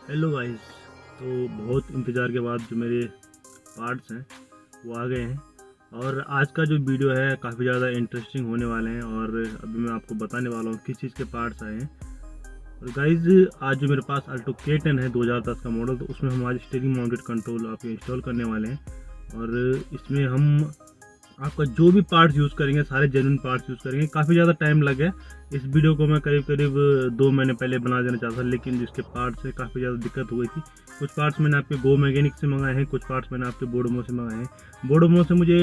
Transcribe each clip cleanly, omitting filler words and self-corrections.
Hello guys. तो बहुत इंतज़ार के बाद जो मेरे पार्ट्स हैं वो आ गए हैं और आज का जो वीडियो है काफ़ी ज़्यादा इंटरेस्टिंग होने वाले हैं और अभी मैं आपको बताने वाला हूँ किस चीज़ के पार्ट्स आए हैं। और गाइस आज जो मेरे पास अल्टो K10 है 2010 का मॉडल, तो उसमें हम आज स्टीयरिंग माउंटेड कंट्रोल आपके इंस्टॉल करने वाले हैं। और इसमें हम आपका जो भी पार्ट्स यूज़ करेंगे सारे जेन्युइन पार्ट्स यूज़ करेंगे। काफ़ी ज़्यादा टाइम लगे। इस वीडियो को मैं करीब करीब 2 महीने पहले बना देना चाहता था, लेकिन जिसके पार्ट्स से काफ़ी ज़्यादा दिक्कत हो गई थी। कुछ पार्ट्स मैंने आपके गो मैकेनिक से मंगाए हैं, कुछ पार्ट्स मैंने आपके बोडोमो से मंगाए हैं। बोडोमो से मुझे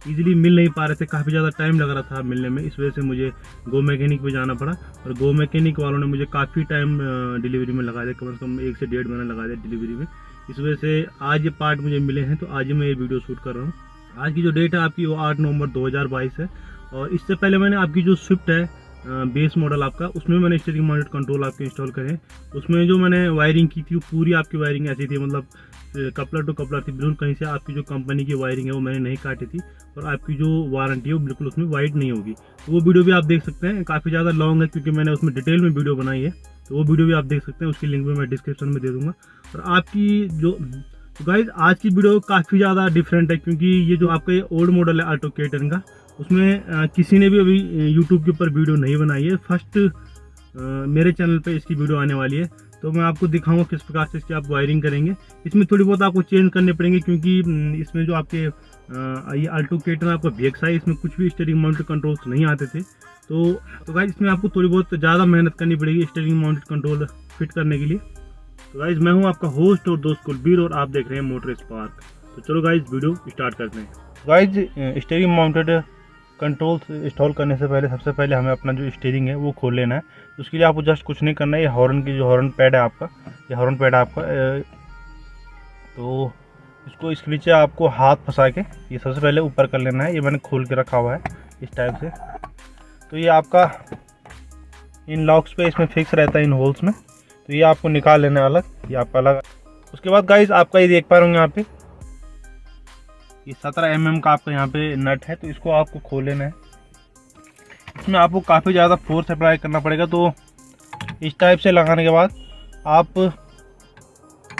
ईजिली मिल नहीं पा रहे थे, काफ़ी ज़्यादा टाइम लग रहा था मिलने में, इस वजह से मुझे गो मैकेनिक पे जाना पड़ा। और गो मैकेनिक वालों ने मुझे काफ़ी टाइम डिलीवरी में लगा दिया, कम से कम 1 से 1.5 महीना लगा दिया डिलीवरी में। इस वजह से आज ये पार्ट मुझे मिले हैं, तो आज ही मैं ये वीडियो शूट कर रहा हूँ। आज की जो डेट है आपकी वो 8 नवंबर 2022 है। और इससे पहले मैंने आपकी जो स्विफ्ट है बेस मॉडल आपका, उसमें मैंने स्टीयरिंग माउंटेड कंट्रोल आपके इंस्टॉल करे। उसमें जो मैंने वायरिंग की थी वो पूरी आपकी वायरिंग ऐसी थी, मतलब कपलर टू कपलर थी, बिल्कुल कहीं से आपकी जो कंपनी की वायरिंग है वो मैंने नहीं काटी थी। और आपकी जो वारंटी है वो बिल्कुल उसमें वाइट नहीं होगी। तो वो वीडियो भी आप देख सकते हैं, काफ़ी ज़्यादा लॉन्ग है क्योंकि मैंने उसमें डिटेल में वीडियो बनाई है। तो वो वीडियो भी आप देख सकते हैं, उसकी लिंक भी मैं डिस्क्रिप्शन में दे दूँगा। और आपकी जो गाइज आज की वीडियो काफ़ी ज़्यादा डिफरेंट है क्योंकि ये जो आपका ये ओल्ड मॉडल है अल्टो K10 का, उसमें किसी ने भी अभी यूट्यूब के ऊपर वीडियो नहीं बनाई है। फर्स्ट मेरे चैनल पे इसकी वीडियो आने वाली है, तो मैं आपको दिखाऊंगा किस प्रकार से इसकी आप वायरिंग करेंगे। इसमें थोड़ी बहुत आपको चेंज करने पड़ेंगे क्योंकि इसमें जो आपके ये अल्टो K10 आपका VX है, इसमें कुछ भी स्टीयरिंग माउंटेड कंट्रोल्स नहीं आते थे। तो गाइज इसमें आपको थोड़ी बहुत ज़्यादा मेहनत करनी पड़ेगी स्टीयरिंग माउंटेड कंट्रोल फिट करने के लिए। तो गाइज मैं हूं आपका होस्ट और दोस्त कुलबीर और आप देख रहे हैं मोटर स्पार्क। तो चलो गाइज वीडियो स्टार्ट करते हैं। Guys steering mounted controls install करने से पहले सबसे पहले हमें अपना जो स्टीयरिंग है वो खोल लेना है। तो उसके लिए आपको जस्ट कुछ नहीं करना है, ये हॉर्न की जो हॉर्न पैड है आपका, ये हॉर्न पैड है आपका, तो इसके नीचे आपको हाथ फंसा के ये सबसे पहले ऊपर कर लेना है। ये मैंने खोल के रखा हुआ है इस टाइप से। तो ये आपका इन लॉक्स पे इसमें फिक्स रहता है, इन होल्स में। तो ये आपको निकाल लेना है अलग, ये आपका अलग। उसके बाद गाइज आपका ये देख पा रहे होंगे यहाँ पे ये 17 mm का आपका यहाँ पे नट है, तो इसको आपको खोल लेना है। इसमें आपको काफ़ी ज़्यादा फोर्स अप्लाई करना पड़ेगा। तो इस टाइप से लगाने के बाद आप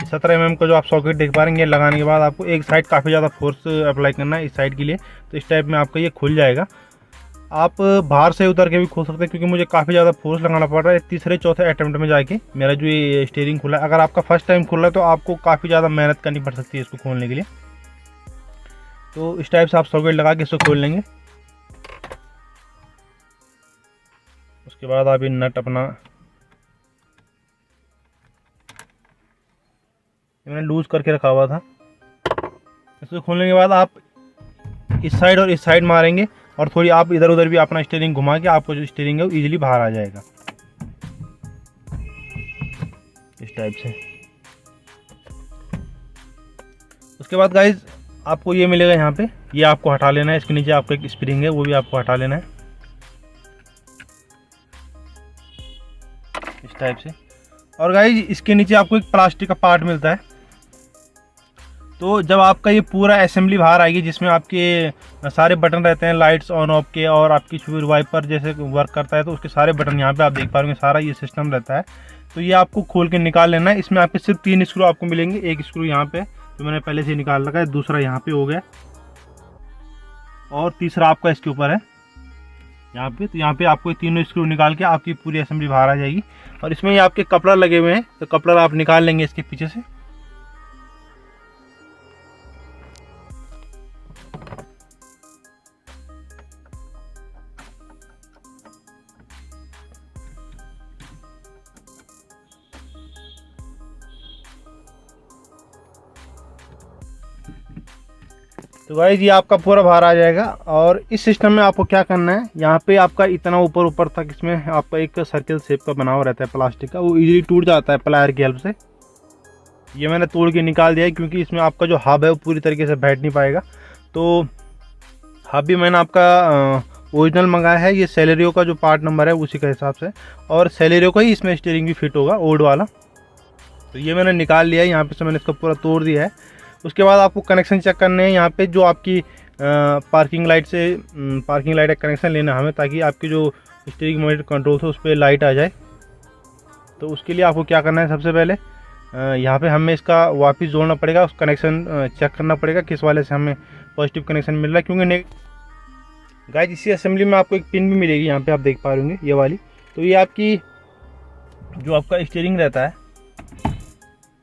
17 mm का जो आप सॉकेट देख पा रहे हैं, ये लगाने के बाद आपको एक साइड काफ़ी ज़्यादा फोर्स अप्लाई करना है इस साइड के लिए। तो इस टाइप में आपका ये खुल जाएगा। आप बाहर से उतर के भी खोल सकते हैं क्योंकि मुझे काफ़ी ज़्यादा फोर्स लगाना पड़ रहा है। तीसरे चौथे अटेम्प्ट में जाके मेरा जो ये स्टीयरिंग खुला है। अगर आपका फर्स्ट टाइम खुल रहा है तो आपको काफ़ी ज़्यादा मेहनत करनी पड़ सकती है इसको खोलने के लिए। तो इस टाइप से आप सॉकेट लगा के इसको खोल लेंगे। उसके बाद आप ये नट अपना, मैंने लूज़ करके रखा हुआ था, इसको खोलने के बाद आप इस साइड और इस साइड मारेंगे और थोड़ी आप इधर उधर भी अपना स्टीयरिंग घुमा के आपको जो स्टीयरिंग है वो ईजिली बाहर आ जाएगा इस टाइप से। उसके बाद गाइज आपको ये मिलेगा यहाँ पे, ये आपको हटा लेना है। इसके नीचे आपका एक स्प्रिंग है, वो भी आपको हटा लेना है इस टाइप से। और गाइज इसके नीचे आपको एक प्लास्टिक का पार्ट मिलता है। तो जब आपका ये पूरा असेंबली बाहर आएगी जिसमें आपके सारे बटन रहते हैं लाइट्स ऑन ऑफ के, और आपकी फ्यूल वाइपर जैसे वर्क करता है तो उसके सारे बटन यहाँ पे आप देख पा रहे हैं, सारा ये सिस्टम रहता है। तो ये आपको खोल के निकाल लेना है। इसमें आपके सिर्फ 3 स्क्रू आपको मिलेंगे। एक स्क्रू यहाँ पे जो मैंने पहले से निकाल रखा है, दूसरा यहाँ पे हो गया और तीसरा आपका इसके ऊपर है यहाँ पे। तो यहाँ पे आपको तीनों स्क्रू निकाल के आपकी पूरी असेंबली बाहर आ जाएगी। और इसमें ये आपके कपलर लगे हुए हैं, तो कपलर आप निकाल लेंगे इसके पीछे से। तो गाइस ये आपका पूरा बाहर आ जाएगा। और इस सिस्टम में आपको क्या करना है, यहाँ पे आपका इतना ऊपर तक इसमें आपका एक सर्किल शेप का बना हुआ रहता है प्लास्टिक का, वो इजीली टूट जाता है प्लायर की हेल्प से। ये मैंने तोड़ के निकाल दिया है क्योंकि इसमें आपका जो हब है वो पूरी तरीके से बैठ नहीं पाएगा। तो हब भी मैंने आपका ओरिजिनल मंगाया है, ये सेलेरियो का जो पार्ट नंबर है उसी के हिसाब से, और सेलेरियो का ही इसमें स्टीयरिंग भी फिट होगा ओल्ड वाला। तो ये मैंने निकाल लिया है, यहाँ पे से मैंने इसको पूरा तोड़ दिया है। उसके बाद आपको कनेक्शन चेक करने हैं यहाँ पे, जो आपकी पार्किंग लाइट का कनेक्शन लेना है हमें, ताकि आपकी जो स्टीयरिंग माउंटेड कंट्रोल है उस पर लाइट आ जाए। तो उसके लिए आपको क्या करना है, सबसे पहले यहाँ पे हमें इसका वापस जोड़ना पड़ेगा, उस कनेक्शन चेक करना पड़ेगा किस वाले से हमें पॉजिटिव कनेक्शन मिल रहा है, क्योंकि गाइस इसी असेंबली में आपको एक पिन भी मिलेगी, यहाँ पे आप देख पा रहे होंगे ये वाली। तो ये आपकी जो आपका स्टीयरिंग रहता है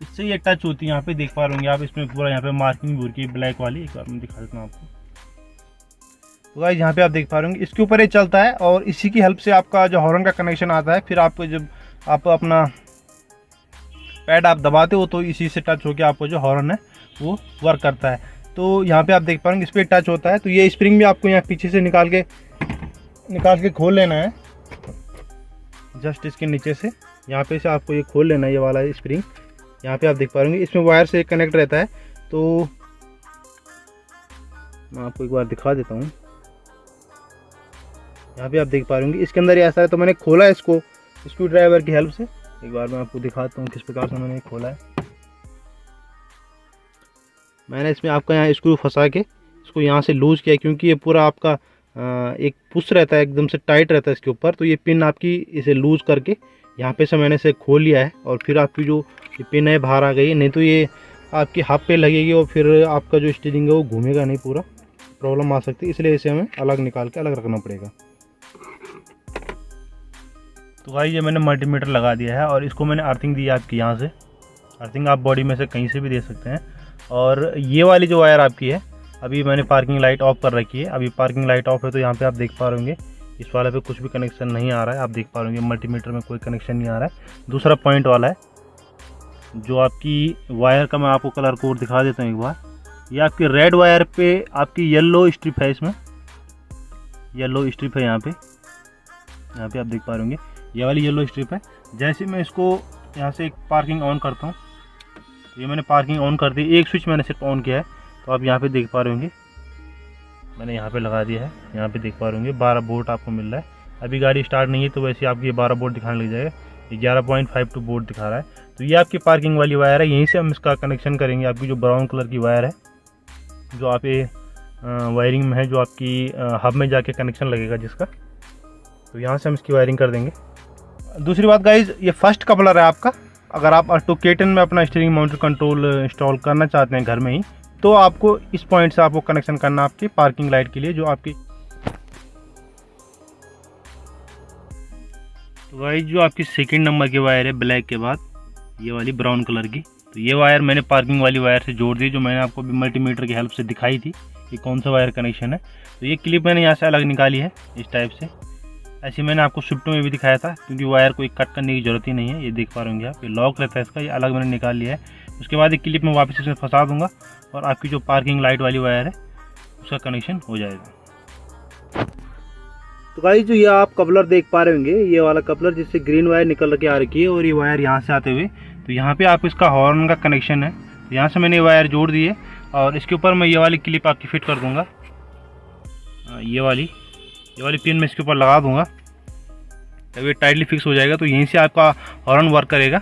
इससे ये टच होती है, यहाँ पे देख पा रहे होंगे आप, इसमें पूरा यहाँ पे मार्किंग हो रही है ब्लैक वाली। एक बार मैं दिखा देता हूँ आपको। तो गाइस यहाँ पे आप देख पा रहे होंगे इसके ऊपर ये चलता है और इसी की हेल्प से आपका जो हॉर्न का कनेक्शन आता है। फिर आपको जब आप अपना पैड आप दबाते हो तो इसी से टच होकर आपको जो हॉर्न है वो वर्क करता है। तो यहाँ पे आप देख पा रहे होंगे इस पर टच होता है। तो ये स्प्रिंग भी आपको यहाँ पीछे से निकाल के खोल लेना है, जस्ट इसके नीचे से यहाँ पे से आपको ये खोल लेना है, ये वाला स्प्रिंग। यहाँ पे आप देख पा रहे होंगे इसमें वायर से कनेक्ट रहता है। तो मैं आपको एक बार दिखा देता हूँ, यहाँ पे आप देख पा रहे होंगे इसके अंदर ऐसा है। तो मैंने खोला है इसको स्क्रू ड्राइवर की हेल्प से, एक बार मैं आपको दिखाता हूँ किस प्रकार से मैंने खोला है। मैंने इसमें आपका यहाँ स्क्रू फंसा के इसको यहाँ से लूज़ किया, क्योंकि ये पूरा आपका एक पुश रहता है, एकदम से टाइट रहता है इसके ऊपर। तो ये पिन आपकी इसे लूज़ करके यहाँ पे से मैंने इसे खोल लिया है और फिर आपकी जो ये पिन है बाहर आ गई है, नहीं तो ये आपकी हाथ पे लगेगी और फिर आपका जो स्टीयरिंग है वो घूमेगा नहीं, पूरा प्रॉब्लम आ सकती है। इसलिए इसे हमें अलग निकाल के अलग रखना पड़ेगा। तो भाई ये मैंने मल्टीमीटर लगा दिया है और इसको मैंने अर्थिंग दी है आपकी यहाँ से। अर्थिंग आप बॉडी में से कहीं से भी दे सकते हैं। और ये वाली जो वायर आपकी है, अभी मैंने पार्किंग लाइट ऑफ कर रखी है। अभी पार्किंग लाइट ऑफ है तो यहाँ पे आप देख पा रहे होंगे इस वाले पे कुछ भी कनेक्शन नहीं आ रहा है। आप देख पा रहे होंगे मल्टीमीटर में कोई कनेक्शन नहीं आ रहा है। दूसरा पॉइंट वाला है जो आपकी वायर का, मैं आपको कलर कोड दिखा देता हूँ एक बार। ये आपकी रेड वायर पे आपकी येलो स्ट्रिप है, इसमें येलो स्ट्रिप है यहाँ पे आप देख पा रहे होंगे ये वाली येलो स्ट्रिप है। जैसे मैं इसको यहाँ से एक पार्किंग ऑन करता हूँ, ये मैंने पार्किंग ऑन कर दी, एक स्विच मैंने सिर्फ ऑन किया है। तो आप यहाँ पे देख पा रहे होंगे मैंने यहाँ पे लगा दिया है, यहाँ पे देख पा रहे होंगे 12 वोल्ट आपको मिल रहा है। अभी गाड़ी स्टार्ट नहीं है तो वैसे आपकी 12 वोल्ट दिखाने लग जाएगा, 11.52 वोल्ट दिखा रहा है। तो ये आपकी पार्किंग वाली वायर है, यहीं से हम इसका कनेक्शन करेंगे। आपकी जो ब्राउन कलर की वायर है जो आप ये वायरिंग में है, जो आपकी हब में जाके कनेक्शन लगेगा जिसका, तो यहाँ से हम इसकी वायरिंग कर देंगे। दूसरी बात गाइज, ये फर्स्ट कपलर है आपका। अगर आप ऑटो केटन में अपना स्टीयरिंग माउंटेड कंट्रोल इंस्टॉल करना चाहते हैं घर में ही, तो आपको इस पॉइंट से आपको कनेक्शन करना आपकी पार्किंग लाइट के लिए, जो आपकी। तो गाइज जो आपकी सेकंड नंबर की वायर है ब्लैक के बाद, ये वाली ब्राउन कलर की, तो ये वायर मैंने पार्किंग वाली वायर से जोड़ दी, जो मैंने आपको अभी मल्टीमीटर की हेल्प से दिखाई थी कि कौन सा वायर कनेक्शन है। तो ये क्लिप मैंने यहाँ से अलग निकाली है इस टाइप से। ऐसे मैंने आपको स्विफ्ट में भी दिखाया था, क्योंकि वायर को कट करने की ज़रूरत ही नहीं है। ये देख पा रहे होंगे आप, ये लॉक रहता है इसका, ये अलग मैंने निकाल लिया है। उसके बाद एक क्लिप में वापस इसमें फंसा दूंगा और आपकी जो पार्किंग लाइट वाली वायर है उसका कनेक्शन हो जाएगा। तो गाइस जो ये आप कपलर देख पा रहे होंगे, ये वाला कपलर जिससे ग्रीन वायर निकल के आ रखी है और ये वायर यहाँ से आते हुए, तो यहाँ पे आप इसका हॉर्न का कनेक्शन है। तो यहाँ से मैंने ये वायर जोड़ दी है और इसके ऊपर मैं ये वाली क्लिप आपकी फिट कर दूँगा। ये वाली पिन मैं इसके ऊपर लगा दूंगा, जब ये टाइटली फिक्स हो जाएगा तो यहीं से आपका हॉर्न वर्क करेगा।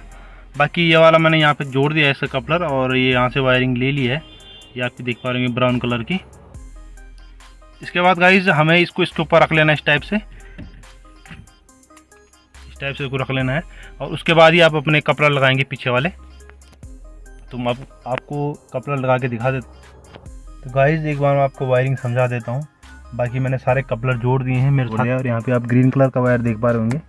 बाकी ये वाला मैंने यहाँ पे जोड़ दिया है इसका कपलर, और ये यहाँ से वायरिंग ले ली है, ये आपकी देख पा रहे हैं ब्राउन कलर की। इसके बाद गाइज हमें इसको इसके ऊपर रख लेना है, इस टाइप से इसको रख लेना है। और उसके बाद ही आप अपने कपलर लगाएंगे पीछे वाले। तो मैं आपको कपलर लगा के दिखा देता। तो गाइज एक बार मैं आपको वायरिंग समझा देता हूँ। बाकी मैंने सारे कपलर जोड़ दिए हैं मेरे साथ, और यहाँ पे आप ग्रीन कलर का वायर देख पा रहे होंगे,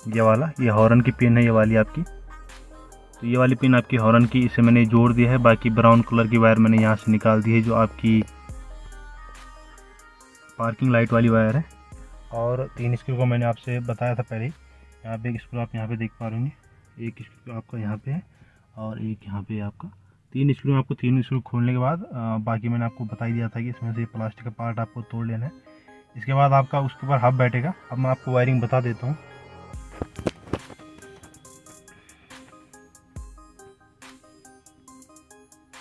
ये वाला, ये हॉर्न की पिन है ये वाली आपकी। तो ये वाली पिन आपकी हॉर्न की, इसे मैंने जोड़ दिया है। बाकी ब्राउन कलर की वायर मैंने यहाँ से निकाल दी है, जो आपकी पार्किंग लाइट वाली वायर है। और 3 स्क्रू को मैंने आपसे बताया था पहले ही। यहाँ पे एक स्क्रू आप यहाँ पे देख पा रहे होंगे, एक स्क्रू आपका यहाँ पे है और एक यहाँ पे आपका। 3 स्क्रू आपको 3 स्क्रू खोलने के बाद बाकी मैंने आपको बता ही दिया था कि इसमें से प्लास्टिक का पार्ट आपको तोड़ लेना है। इसके बाद आपका उसके ऊपर हब बैठेगा। अब मैं आपको वायरिंग बता देता हूँ।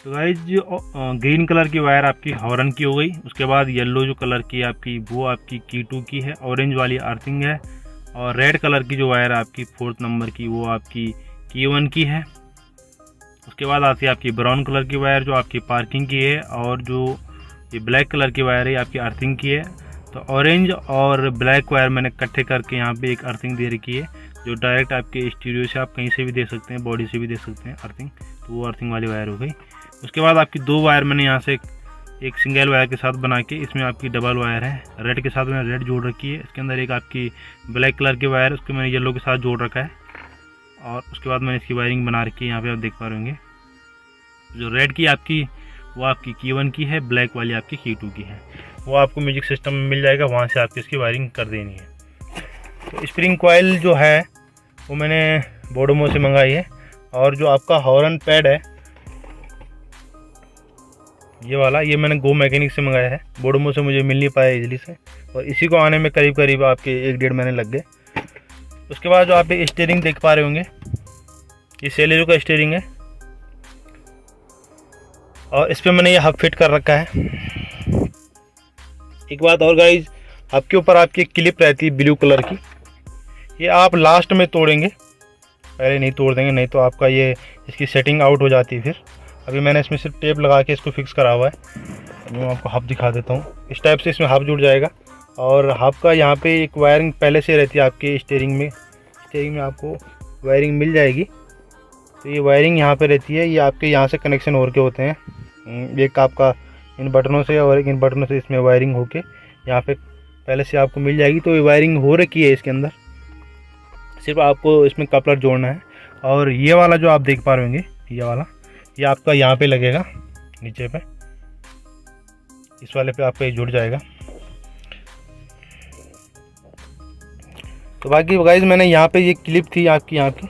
तो गाइस जो ग्रीन कलर की वायर आपकी हॉर्न की हो गई। उसके बाद येलो जो कलर की आपकी वो आपकी की2 की है, ऑरेंज वाली अर्थिंग है। और रेड कलर की जो वायर आपकी 4th नंबर की वो आपकी की1 की है। उसके बाद आती है आपकी ब्राउन कलर की वायर जो आपकी पार्किंग की है, और जो ये ब्लैक कलर की वायर है आपकी अर्थिंग की है। तो ऑरेंज और ब्लैक वायर मैंने इकट्ठे करके यहाँ पे एक अर्थिंग दे रखी है। जो डायरेक्ट आपके स्टीरियो से आप कहीं से भी दे सकते हैं, बॉडी से भी दे सकते हैं अर्थिंग, तो वो अर्थिंग वाली वायर हो गई। उसके बाद आपकी 2 वायर मैंने यहाँ से एक सिंगल वायर के साथ बना के, इसमें आपकी डबल वायर है, रेड के साथ मैंने रेड जोड़ रखी है, इसके अंदर एक आपकी ब्लैक कलर की वायर उसको मैंने येलो के साथ जोड़ रखा है, और उसके बाद मैंने इसकी वायरिंग बना रखी है। यहाँ पे आप देख पा रहे होंगे जो रेड की आपकी वो आपकी की 1 की है, ब्लैक वाली आपकी की 2 की है, वो आपको म्यूजिक सिस्टम में मिल जाएगा, वहाँ से आपकी इसकी वायरिंग कर देनी है। तो स्प्रिंग कॉइल जो है वो मैंने बोडोमो से मंगाई है, और जो आपका हॉर्न पैड है ये वाला, ये मैंने गो मैकेनिक से मंगाया है, बोडोमो से मुझे मिल नहीं पाया इजीली से, और इसी को आने में करीब करीब आपके 1-1.5 महीने लग गए। उसके बाद जो आप स्टीयरिंग देख पा रहे होंगे, ये सेलेरियो का स्टीयरिंग है, और इस पर मैंने ये हब फिट कर रखा है। एक बात और गाइज, आपके ऊपर आपकी क्लिप रहती है ब्लू कलर की, ये आप लास्ट में तोड़ेंगे, पहले नहीं तोड़ देंगे, नहीं तो आपका ये इसकी सेटिंग आउट हो जाती है फिर। अभी मैंने इसमें सिर्फ टेप लगा के इसको फिक्स करा हुआ है। मैं आपको हब दिखा देता हूँ, इस टाइप से इसमें हब जुड़ जाएगा, और हब का यहाँ पे एक वायरिंग पहले से रहती है आपके स्टीयरिंग में आपको वायरिंग मिल जाएगी। तो ये वायरिंग यहाँ पे रहती है, ये आपके यहाँ से कनेक्शन हो के होते हैं, एक आपका इन बटनों से और एक इन बटनों से इसमें वायरिंग होके यहाँ पे पहले से आपको मिल जाएगी। तो ये वायरिंग हो रखी है इसके अंदर, सिर्फ आपको इसमें कपलर जोड़ना है। और ये वाला जो आप देख पा रहे होंगे, ये वाला, ये आपका यहाँ पे लगेगा नीचे पे, इस वाले पे आपका ये जुड़ जाएगा। तो बाकी गाइस मैंने यहाँ पे ये क्लिप थी आपकी, यहाँ की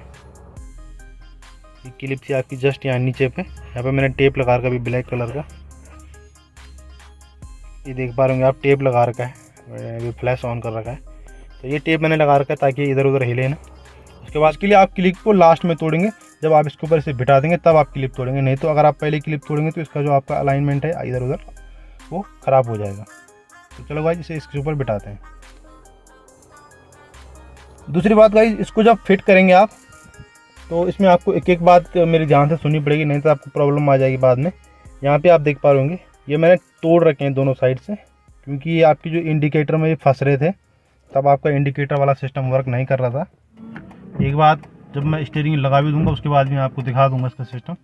ये क्लिप थी आपकी जस्ट यहाँ नीचे पे, यहाँ पे मैंने टेप लगा रखा भी ब्लैक कलर का, ये देख पा रहे होंगे आप, टेप लगा रखा है, मैंने फ्लैश ऑन कर रखा है, तो ये टेप मैंने लगा रखा है ताकि इधर उधर हिले ना। उसके बाद के लिए आप क्लिप को लास्ट में तोड़ेंगे, जब आप इसके ऊपर इसे बिठा देंगे तब आप क्लिप तोड़ेंगे, नहीं तो अगर आप पहले क्लिप तोड़ेंगे तो इसका जो आपका अलाइनमेंट है इधर उधर वो ख़राब हो जाएगा। तो चलो भाई इसे इसके ऊपर बिठाते हैं। दूसरी बात भाई, इसको जब फिट करेंगे आप तो इसमें आपको एक एक बात मेरी ध्यान से सुननी पड़ेगी, नहीं तो आपको प्रॉब्लम आ जाएगी बाद में। यहाँ पे आप देख पा रहे होंगे ये मैंने तोड़ रखे हैं दोनों साइड से, क्योंकि ये आपकी जो इंडिकेटर में ये फंस रहे थे, तब आपका इंडिकेटर वाला सिस्टम वर्क नहीं कर रहा था। एक बात, जब मैं स्टीयरिंग लगा भी दूंगा उसके बाद भी आपको दिखा दूंगा इसका सिस्टम,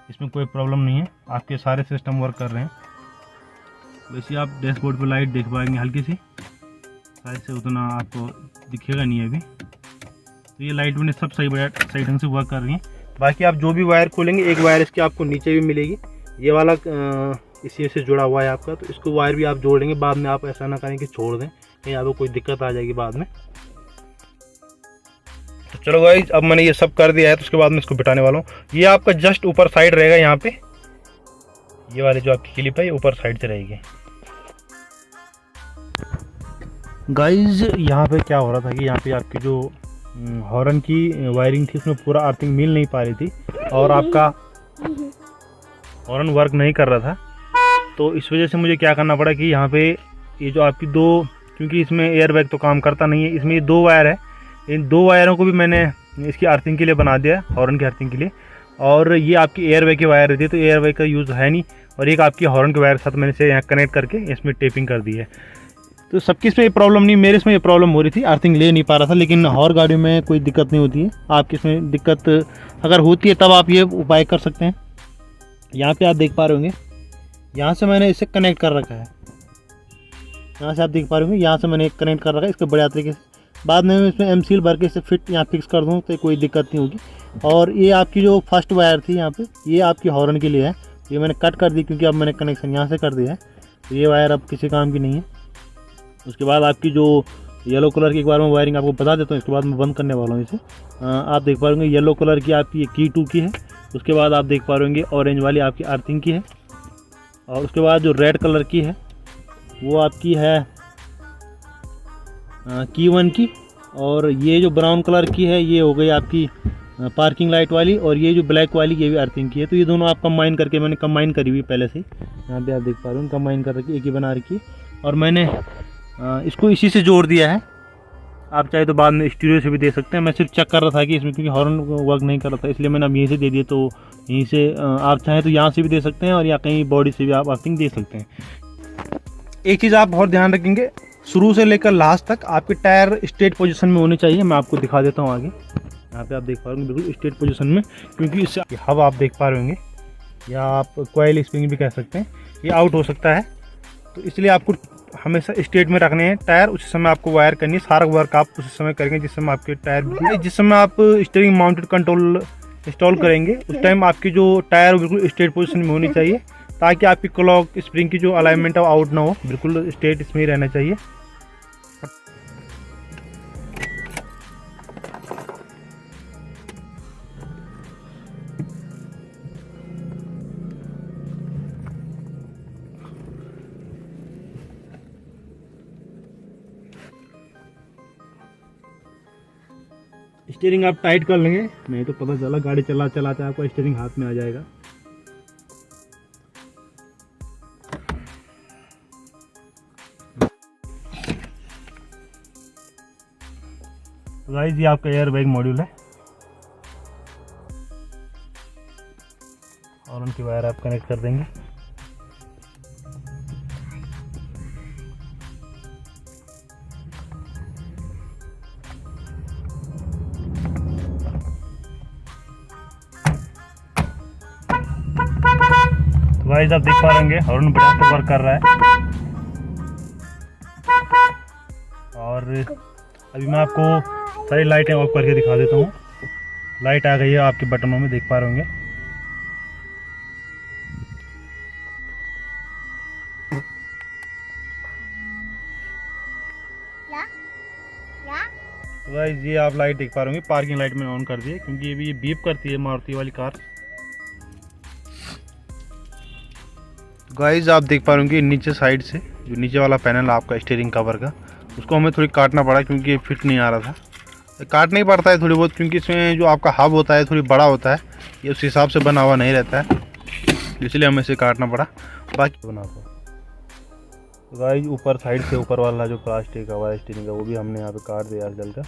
इसमें कोई प्रॉब्लम नहीं है, आपके सारे सिस्टम वर्क कर रहे हैं। वैसे आप डैशबोर्ड पर लाइट देख पाएंगे हल्की सी, शायद से उतना आपको दिखेगा नहीं अभी। तो ये लाइट मैंने सब सही ढंग से वर्क कर रही है। बाकी आप जो भी वायर खोलेंगे, एक वायर इसकी आपको नीचे भी मिलेगी, ये वाला इसी से जुड़ा हुआ है आपका, तो इसको वायर भी आप जोड़ लेंगे। बाद में आप ऐसा ना करें कि छोड़ दें, कहीं आपको कोई दिक्कत आ जाएगी बाद में। तो चलो गाइस, अब मैंने ये सब कर दिया है, तो उसके बाद मैं इसको बिठाने वाला हूँ। ये आपका जस्ट ऊपर साइड रहेगा, यहाँ पे ये वाली जो आपकी क्लिप है ये ऊपर साइड से रहेगी। गाइस यहाँ पे क्या हो रहा था कि यहाँ पे आपकी जो हॉर्न की वायरिंग थी उसमें पूरा अर्थिंग मिल नहीं पा रही थी, और आपका हॉर्न वर्क नहीं कर रहा था। तो इस वजह से मुझे क्या करना पड़ा कि यहाँ पे ये जो आपकी दो, क्योंकि इसमें एयर बैग तो काम करता नहीं है, इसमें ये 2 वायर है, इन 2 वायरों को भी मैंने इसकी अर्थिंग के लिए बना दिया, हॉर्न की अर्थिंग के लिए। और ये आपकी एयर बैग की वायर रहती है, तो एयर बैग का यूज़ है नहीं, और एक आपकी हॉर्न के वायर के साथ मैंने इसे यहाँ कनेक्ट करके इसमें टेपिंग कर दी है। तो सबकी इसमें ये प्रॉब्लम नहीं, मेरे इसमें ये प्रॉब्लम हो रही थी, अर्थिंग ले नहीं पा रहा था, लेकिन और गाड़ियों में कोई दिक्कत नहीं होती है। आपकी इसमें दिक्कत अगर होती है तब आप ये उपाय कर सकते हैं। यहाँ पे आप देख पा रहे होंगे, यहाँ से मैंने इसे कनेक्ट कर रखा है, यहाँ से आप देख पा रहे होंगे, यहाँ से मैंने कनेक्ट कर रखा है इसके बढ़िया तरीके से। बाद में मैं इसमें एम सील भर के इसे फिट यहाँ फिक्स कर दूँ तो कोई दिक्कत नहीं होगी। और ये आपकी जो फर्स्ट वायर थी यहाँ पे, ये आपकी हॉर्न के लिए है, ये मैंने कट कर दी क्योंकि अब मैंने कनेक्शन यहाँ से कर दिया है, तो ये वायर अब किसी काम की नहीं है। उसके बाद आपकी जो येलो कलर की, एक बार मैं वायरिंग आपको बता देता हूँ, इसके बाद मैं बंद करने वाला हूँ इसे। आप देख पा रहे होंगे येलो कलर की आपकी की 2 की है, उसके बाद आप देख पा रहे होंगे ऑरेंज वाली आपकी अर्थिंग की है, और उसके बाद जो रेड कलर की है वो आपकी है की 1 की, और ये जो ब्राउन कलर की है ये हो गई आपकी पार्किंग लाइट वाली, और ये जो ब्लैक वाली ये भी अर्थिंग की है। तो ये दोनों आप कंबाइन करके, मैंने कंबाइन करी हुई पहले से, यहाँ पे आप देख पा रहे हो कंबाइन कर रखी, एक ही बना रखी, और मैंने इसको इसी से जोड़ दिया है। आप चाहे तो बाद में स्टीरियो से भी दे सकते हैं, मैं सिर्फ चेक कर रहा था कि इसमें, क्योंकि हॉर्न वर्क नहीं कर रहा था, इसलिए मैंने अब यहीं से दे दिए। तो यहीं से आप चाहें तो यहाँ से भी दे सकते हैं, और या कहीं बॉडी से भी आप अर्थिंग दे सकते हैं। एक चीज़ आप बहुत ध्यान रखेंगे, शुरू से लेकर लास्ट तक आपके टायर स्ट्रेट पोजीशन में होने चाहिए। मैं आपको दिखा देता हूँ आगे। यहाँ पे आप देख पा रहे होंगे बिल्कुल स्ट्रेट पोजीशन में, क्योंकि इससे हवा आप देख पा रहे होंगे, या आप कॉइल स्प्रिंग भी कह सकते हैं, ये आउट हो सकता है। तो इसलिए आपको हमेशा स्ट्रेट में रखने हैं टायर। उसी समय आपको वायर करनी है, सारा वर्क आप उसी समय करेंगे जिस समय आपके टायर, जिस समय आप स्टीयरिंग माउंटेड कंट्रोल इंस्टॉल करेंगे उस टाइम आपकी जो टायर बिल्कुल स्ट्रेट पोजीशन में होनी चाहिए, ताकि आपकी क्लॉक स्प्रिंग की जो अलाइनमेंट है आउट ना हो, बिल्कुल स्ट्रेट इसमें ही रहना चाहिए। स्टीयरिंग आप टाइट कर लेंगे, नहीं तो पता चला गाड़ी चलाते आपका स्टीयरिंग हाथ में आ जाएगा। तो गाइस ये आपका एयर बैग मॉड्यूल है और उनकी वायर आप कनेक्ट कर देंगे। गाइस आप देख पा रहे होंगे हॉर्न बढ़िया से वर्क कर रहा है। और अभी मैं आपको सारी लाइटें ऑफ करके दिखा देता हूँ। लाइट आ गई है आपके बटनों में, देख पा रहे होंगे। तो गाइस ये आप लाइट देख पा रहे होंगे, पार्किंग लाइट मैंने ऑन कर दी है, क्योंकि ये बीप करती है मारुति वाली कार। गाइस आप देख पा रहे होंगे नीचे साइड से जो नीचे वाला पैनल आपका स्टीयरिंग कवर का, उसको हमें थोड़ी काटना पड़ा क्योंकि ये फिट नहीं आ रहा था। काटना ही पड़ता है थोड़ी बहुत, क्योंकि इसमें जो आपका हब होता है थोड़ी बड़ा होता है, ये उस हिसाब से बना हुआ नहीं रहता है, इसलिए हमें इसे काटना पड़ा। बाकी बना हुआ तो गाइस ऊपर साइड से ऊपर वाला जो प्लास्टिक का हुआ है स्टीयरिंग का, वो भी हमने यहाँ पे काट दिया जल का।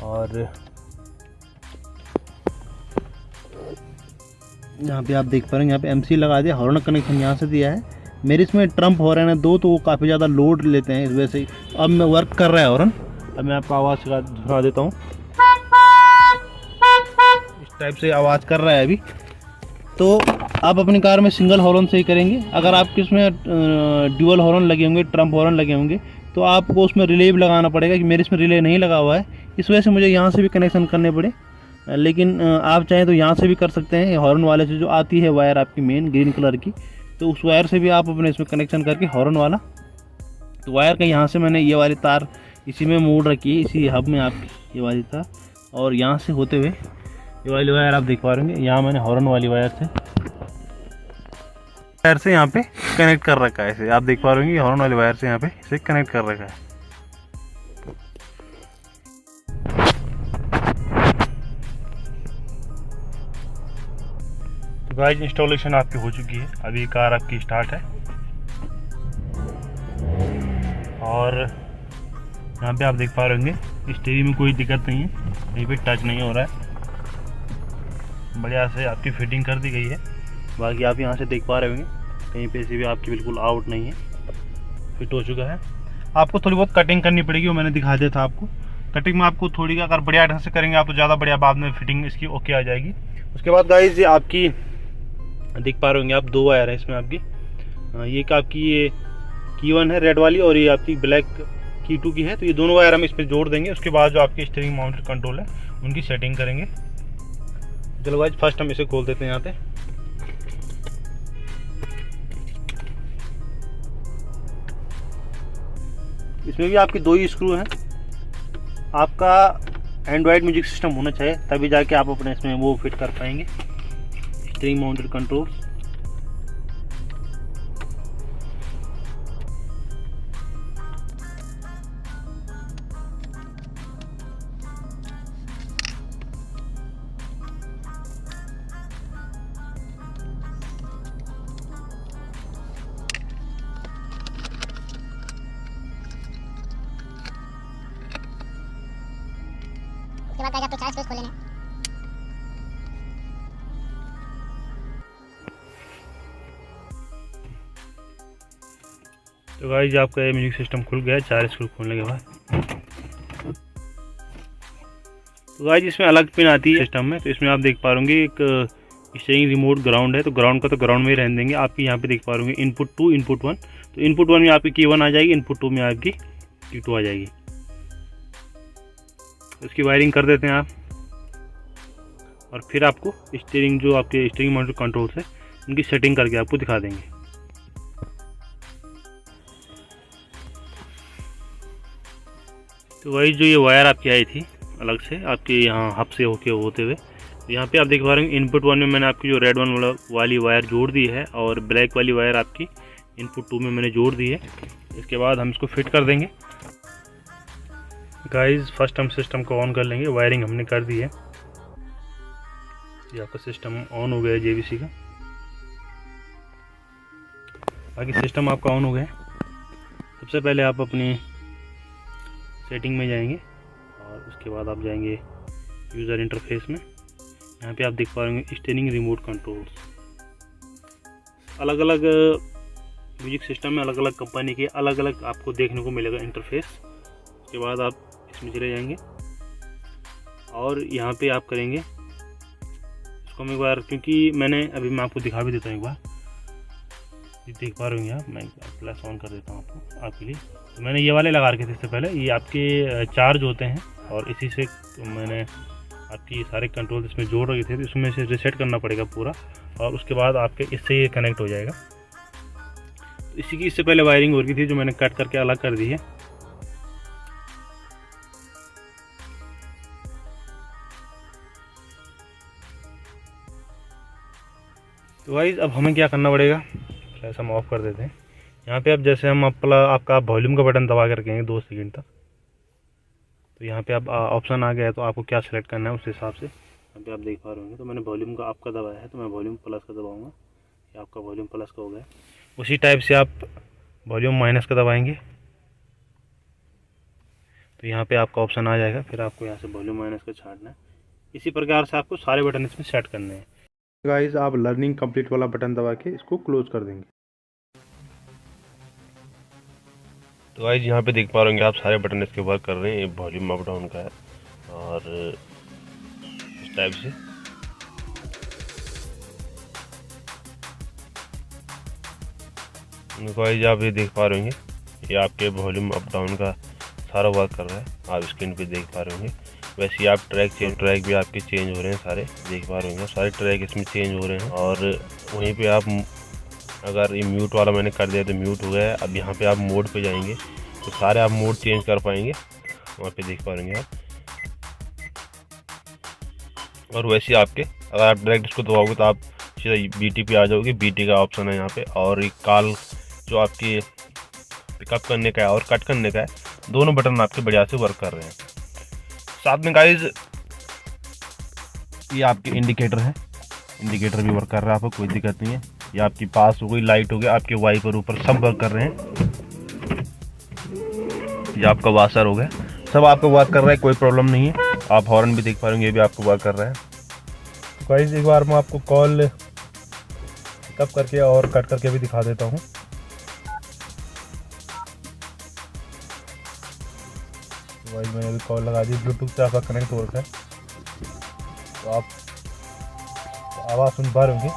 और यहाँ पे आप देख पा रहे हैं, यहाँ पे एमसी लगा दिया, हॉर्न कनेक्शन यहाँ से दिया है। मेरे इसमें ट्रम्प हॉर्न है 2, तो वो काफ़ी ज़्यादा लोड लेते हैं, इस वजह से अब मैं वर्क कर रहा है हॉर्न। अब मैं आपको आवाज़ सुना देता हूँ, इस टाइप से आवाज़ कर रहा है अभी। तो आप अपनी कार में सिंगल हॉर्न से ही करेंगे। अगर आपके इसमें ड्यूअल हॉर्न लगे होंगे, ट्रम्प हॉर्न लगे होंगे, तो आपको उसमें रिले भी लगाना पड़ेगा, कि मेरे इसमें रिले नहीं लगा हुआ है, इस वजह से मुझे यहाँ से भी कनेक्शन करने पड़े। लेकिन आप चाहें तो यहाँ से भी कर सकते हैं, हॉर्न वाले से जो आती है वायर आपकी मेन ग्रीन कलर की, तो उस वायर से भी आप अपने इसमें कनेक्शन करके हॉर्न वाला, तो वायर का यहाँ से मैंने ये वाली तार इसी में मोड़ रखी है, इसी हब में आपकी ये वाली तार, और यहाँ से होते हुए ये वाली वायर आप देख पा रहे होंगे, यहाँ मैंने हॉर्न वाली वायर से यहाँ पे कनेक्ट कर रखा है। इसे आप देख पा रहे होंगे हॉर्न वाली वायर से यहाँ पे इसे कनेक्ट कर रखा है। गाइस इंस्टॉलेशन आपकी हो चुकी है, अभी कार आपकी स्टार्ट है। और यहाँ पे आप देख पा रहे होंगे स्टीयरिंग में कोई दिक्कत नहीं है, कहीं पे टच नहीं हो रहा है, बढ़िया से आपकी फिटिंग कर दी गई है। बाकी आप यहाँ से देख पा रहे होंगे कहीं पे से भी आपकी बिल्कुल आउट नहीं है, फिट हो चुका है। आपको थोड़ी बहुत कटिंग करनी पड़ेगी, वो मैंने दिखा दिया था आपको। कटिंग में आपको थोड़ी, अगर बढ़िया ढंग से करेंगे आप तो ज़्यादा बढ़िया बाद में फिटिंग इसकी ओके आ जाएगी। उसके बाद गाइस ये आपकी देख पा रहे होंगे आप 2 वायर है इसमें आपकी, ये आपकी ये की 1 है रेड वाली, और ये आपकी ब्लैक की 2 की है। तो ये दोनों वायर हम इस पर जोड़ देंगे। उसके बाद जो आपकी स्टीयरिंग माउंटेड कंट्रोल है उनकी सेटिंग करेंगे। चलो गाइस फर्स्ट हम इसे खोल देते हैं यहाँ पे। इसमें भी आपके 2 ही स्क्रू हैं। आपका एंड्रॉयड म्यूजिक सिस्टम होना चाहिए, तभी जाके आप अपने इसमें वो फिट कर पाएंगे स्टीयरिंग माउंटेड कंट्रोल। उसके बाद आपको चार्ज स्विच खोलने हैं। तो तो गाइस आपका ये म्यूजिक सिस्टम खुल गया है 4 स्क्रू खोलने के बाद। तो गाइस इसमें अलग पिन आती है सिस्टम में, तो इसमें आप देख पा रहे होंगे एक स्टीयरिंग रिमोट ग्राउंड है, तो ग्राउंड का तो ग्राउंड में ही रहने देंगे। आपकी यहाँ पे देख पा रहे होंगे इनपुट 2 इनपुट 1, तो इनपुट 1 में आपकी की 1 आ जाएगी, इनपुट 2 में आपकी की 2 आ जाएगी। इसकी वायरिंग कर देते हैं आप, और फिर आपको स्टीयरिंग जो आपके स्टीयरिंग माउंटेड कंट्रोल्स है उनकी सेटिंग करके आपको दिखा देंगे। तो वही जो ये वायर आपकी आई थी अलग से आपके यहाँ हब से होते हुए, तो यहाँ पे आप देख पा रहे हैं इनपुट 1 में मैंने आपकी जो रेड वाली वायर जोड़ दी है, और ब्लैक वाली वायर आपकी इनपुट 2 में मैंने जोड़ दी है। इसके बाद हम इसको फिट कर देंगे। गाइस फर्स्ट हम सिस्टम को ऑन कर लेंगे, वायरिंग हमने कर दी है। ये आपका सिस्टम ऑन हो गया है JVC का, बाकी सिस्टम आपका ऑन हो गया है। सबसे पहले आप अपनी सेटिंग में जाएंगे और उसके बाद आप जाएंगे यूज़र इंटरफेस में। यहाँ पे आप देख पा रहे होंगे स्टीयरिंग रिमोट कंट्रोल्स। अलग अलग म्यूजिक सिस्टम में अलग अलग कंपनी के अलग अलग आपको देखने को मिलेगा इंटरफेस। उसके बाद आप इसमें चले जाएंगे और यहाँ पे आप करेंगे इसको हम एक बार, क्योंकि मैं आपको दिखा भी देता हूँ एक बार। देख पा रहे होंगे आप, मैं प्लस ऑन कर देता हूँ आपके लिए। तो मैंने ये वाले लगा रखे थे इससे पहले, ये आपके चार्ज होते हैं और इसी से मैंने आपकी सारे कंट्रोल इसमें जोड़ रखे थे, तो इसमें से रीसेट करना पड़ेगा पूरा, और उसके बाद आपके इससे ये कनेक्ट हो जाएगा। तो इसी की इससे पहले वायरिंग हो रही थी जो मैंने कट करके अलग कर दी है। तो गाइस अब हमें क्या करना पड़ेगा, फ्लैश हम ऑफ कर देते हैं। यहाँ पे अब जैसे हम आपका वॉल्यूम का बटन दबा कर रखेंगे 2 सेकंड तक, तो यहाँ पे अब ऑप्शन आ गया है, तो आपको क्या सेलेक्ट करना है उस हिसाब से यहाँ पे आप देख पा रहे होंगे। तो मैंने वॉल्यूम का आपका दबाया है, तो मैं वॉल्यूम प्लस का दबाऊंगा, ये आपका वॉल्यूम प्लस का हो गया। उसी टाइप से आप वॉल्यूम माइनस का दबाएंगे तो यहाँ पे आपका ऑप्शन आ जाएगा, फिर आपको यहाँ से वॉल्यूम माइनस का छाड़ना है। इसी प्रकार से आपको सारे बटन इसमें सेट करने हैं। गाइस आप लर्निंग कंप्लीट वाला बटन दबा के इसको क्लोज कर देंगे। तो गाइस यहाँ पे देख पा रहे होंगे आप सारे बटन इसके वर्क कर रहे हैं। ये वॉल्यूम अप डाउन का है और इस टाइप से। गाइस आप ये देख पा रहे होंगे, ये आपके वॉल्यूम अप डाउन का सारा वर्क कर रहा है, आप स्क्रीन पे देख पा रहे होंगे। वैसे ही आप ट्रैक भी आपके चेंज हो रहे हैं, सारे देख पा रहे होंगे, सारे ट्रैक इसमें चेंज हो रहे हैं। और वहीं पे आप अगर ये म्यूट वाला मैंने कर दिया तो म्यूट हो गया है। अब यहाँ पे आप मोड पे जाएंगे तो सारे आप मोड चेंज कर पाएंगे, वहाँ पे देख पा रहे हैं आप। और वैसे आपके अगर आप डायरेक्ट इसको दबाओगे तो आप सीधा BT पे आ जाओगे, BT का ऑप्शन है यहाँ पे। और एक कॉल जो आपकी पिकअप करने का है और कट करने का है, दोनों बटन आपके बढ़िया से वर्क कर रहे हैं। साथ में गाइज ये आपके इंडिकेटर है, इंडिकेटर भी वर्क कर रहा है, आपको कोई दिक्कत नहीं है। ये आपकी पास हो गई, लाइट हो गया, आपके वाइपर ऊपर सब वर्क कर रहे हैं। ये आपका वाशर हो गया, सब आपका वर्क कर रहा है, कोई प्रॉब्लम नहीं है। आप हॉर्न भी देख पा रहे होंगे, ये भी आपको वर्क कर रहा है। तो गाइस एक बार मैं आपको कॉल पिकअप करके और कट करके भी दिखा देता हूँ। भाई मैंने अभी कॉल लगा दी, ब्लूटूथ से आपका कनेक्ट हो रखा है, तो आप आवाज़ सुन पा रहे होंगे।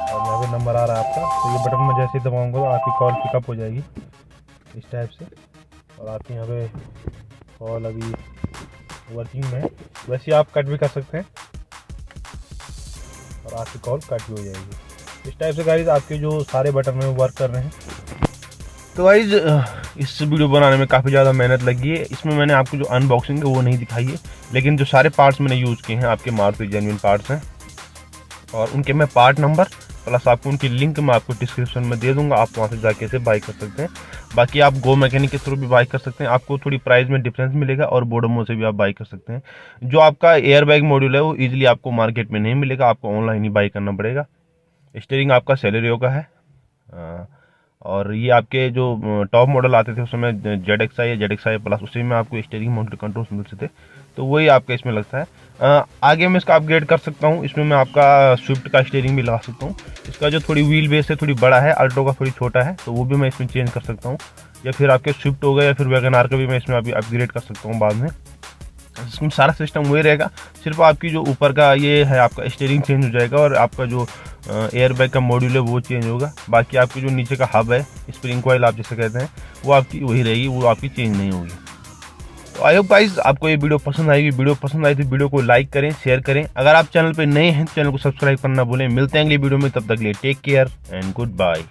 और यहाँ पे नंबर आ रहा है आपका, तो ये बटन में जैसे ही दबाऊंगा तो आपकी कॉल पिकअप हो जाएगी इस टाइप से। और आपके यहाँ पे कॉल अभी वर्किंग में है, वैसे आप कट भी कर सकते हैं और आपकी कॉल कट भी हो जाएगी इस टाइप से। गाइस आपके जो सारे बटन में वर्क कर रहे हैं। तो गाइज इस वीडियो बनाने में काफ़ी ज़्यादा मेहनत लगी है। इसमें मैंने आपको जो अनबॉक्सिंग है वो नहीं दिखाई है, लेकिन जो सारे पार्ट्स मैंने यूज़ किए हैं आपके मारुति जेन्युइन पार्ट्स हैं, और उनके मैं पार्ट नंबर प्लस आपको उनकी लिंक मैं आपको डिस्क्रिप्शन में दे दूंगा, आप वहाँ से जाके इसे बाई कर सकते हैं। बाकी आप गो मैकेनिक के थ्रू भी बाई कर सकते हैं, आपको थोड़ी प्राइस में डिफरेंस मिलेगा, और बोडोमो से भी आप बाई कर सकते हैं। जो आपका एयर बैग मॉड्यूल है वो ईजिली आपको मार्केट में नहीं मिलेगा, आपको ऑनलाइन ही बाई करना पड़ेगा। स्टीयरिंग आपका सेलेरियो का है, और ये आपके जो टॉप मॉडल आते थे उस समय ZXi या ZXi प्लस, उसी में आपको स्टीयरिंग माउंटेड कंट्रोल्स मिलते थे, तो वही आपका इसमें लगता है। आगे मैं इसका अपग्रेड कर सकता हूँ, इसमें मैं आपका स्विफ्ट का स्टीयरिंग भी लगा सकता हूँ। इसका जो थोड़ी व्हील बेस है थोड़ी बड़ा है, अल्टो का थोड़ी छोटा है, तो वो भी मैं इसमें चेंज कर सकता हूँ। या फिर आपके स्विफ्ट हो गए या फिर वैगन आर का भी मैं इसमें अभी अपग्रेड कर सकता हूँ बाद में। इसमें सारा सिस्टम वही रहेगा, सिर्फ आपकी जो ऊपर का ये है आपका स्टीयरिंग चेंज हो जाएगा और आपका जो एयर बैग का मॉड्यूल है वो चेंज होगा। बाकी आपकी जो नीचे का हब है, स्प्रिंग कॉइल आप जिसे कहते हैं, वो आपकी वही रहेगी, वो आपकी चेंज नहीं होगी। तो आई होप गाइस आपको ये वीडियो पसंद आएगी। वीडियो पसंद आई तो वीडियो को लाइक करें, शेयर करें। अगर आप चैनल पर नए हैं तो चैनल को सब्सक्राइब करना भूलें। मिलते हैं अगली वीडियो में, तब तक के लिए take care and good bye.